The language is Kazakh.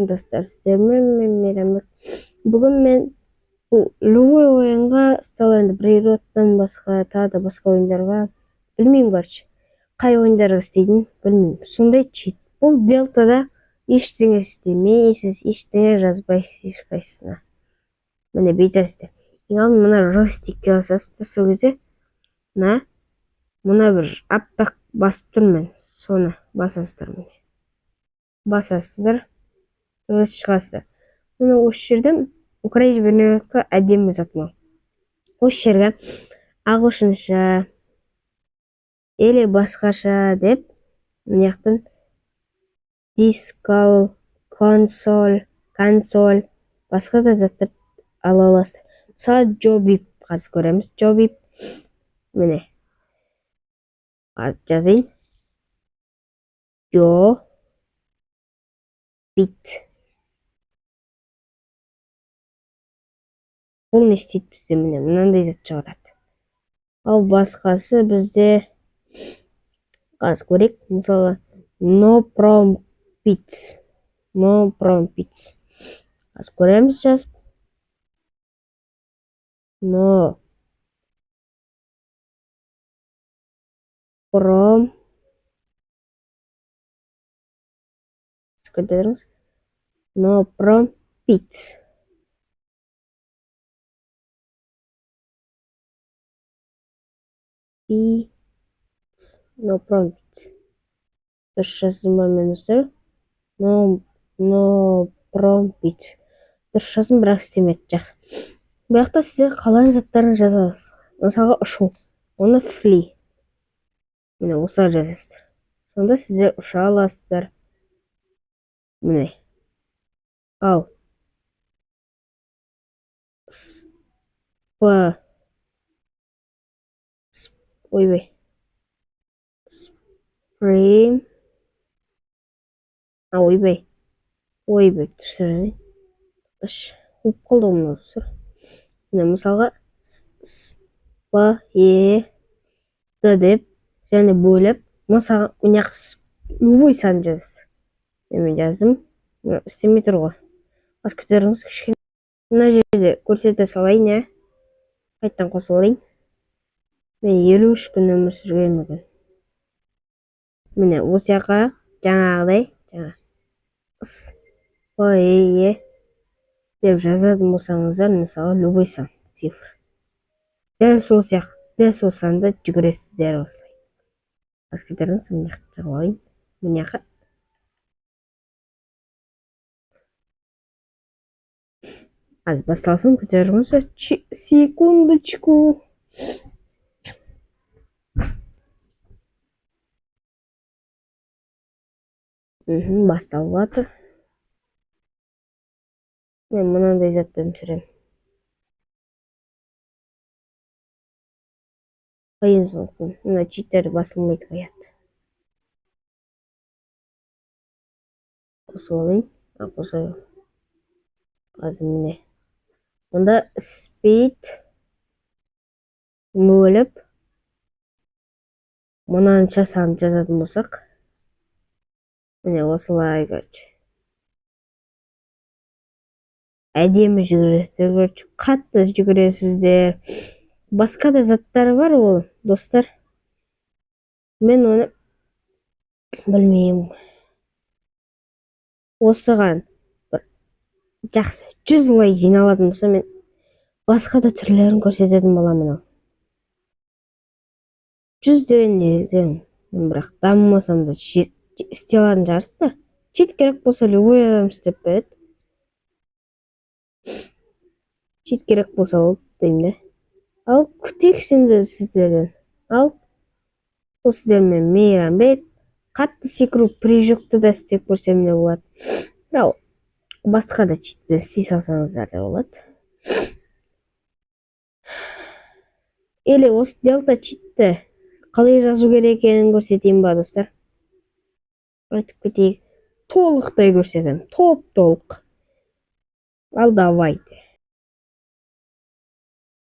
достар, сіздермен мен Мейрамбек. Бүгін мен бұл любой ойынға стал енді природадан басқа, тағы да басқа ойындарға білмеймін, короче. Қай ойындарға істейтін білмеймін. Сондай чит. Бұл делтада ештеңе істемейсіз, ештеңе жазбайсыз ешқайсысына. Міне бүйтесіздер. Ең алдымен мына жойстикке басасыздар, сол кезде мына бір аппақ басып тұрмын, соны басасыздар міне. Басасыздар, өз шығасыздар. Мына осы жерден украинша бернеотқа әдемі затмау. Осы жерге ағылшынша или басқаша деп мынаяқтан дискал, консоль, басқа да заттар ала аласыздар. Мысалы джобип қазір көреміз. Джобип міне жазайын. Бит. Бұл не істейді бізде? Міне мынандай зат шығарады. Ал басқасы бізде қазір көрейік. Мысалы no prompts. Қазір көреміз жазып. No prompts. No prompts. Дұрыс жаздым ба мен достар? No prompts. Дұрыс жаздым, бірақ істемеді. Жақсы. Бұл жақта сіздер қалған заттарын жазасыз. Мысалға ұшу. Оны fly. Міне осылай жазасыздар. Сонда сіздер ұша аласыздар. Міне. Ал ойбай. Дұрыс жазайын. Қуып қалды оны достар. Міне мысалға деп және бөліп, мысалға мына любой сан жазасыз. Мен жаздым. Істемей тұр ғой. Аз күтеріңіз кішкене. Мына жерде көрсете салайын, қайттан қосып алайын. Мен 53 күн өмір сүрген мүмкін. Міне осы жаққа жаңағыдай деп жазатын болсаңыздар, мысалы любой сан цифр. Дәл сол сияқты, дәл сол санды жүгіресіздер осылай. Аз кетеріңіз, мына жақты жағалайын. Мына жаққа аз басталсын, көтеріңіздер. Секундочку. Басталып жатыр. Мен мынандай затпен түсірем. Қиын сондықтан. Мына читтер басылмайды қояды. Қосып алайын. Қосайын. Қазір міне. Онда speed бөліп мынанша санды жазатын болсақ. Міне осылай көрші. Әдемі жүгіресіздер, қатты жүгіресіздер. Басқа да заттар бар ол, достар. Мен оны білмеймін. Осыған жақсы 100 лайк жиналатын болса, мен басқа да түрлерін көрсететін боламын. 100 деген неден, бірақ дамымасам да істей алатын шығарсыздар. Чит керек болса, любой адам істеп береді. Чит керек болса ол деймін де. Ал күтейік сіздерден. Ал бұл сіздермен Мейрамбек. Қатты секіру прыжокты да істеп көрсем де болады. Бірақ басқа да читпен істей салсаңыздар да болады. Или осы делта читті қалай жазу керек екенін көрсетейін ба достар? Айтып кетейік. Толықтай көрсетем. Толық. Ал давайте.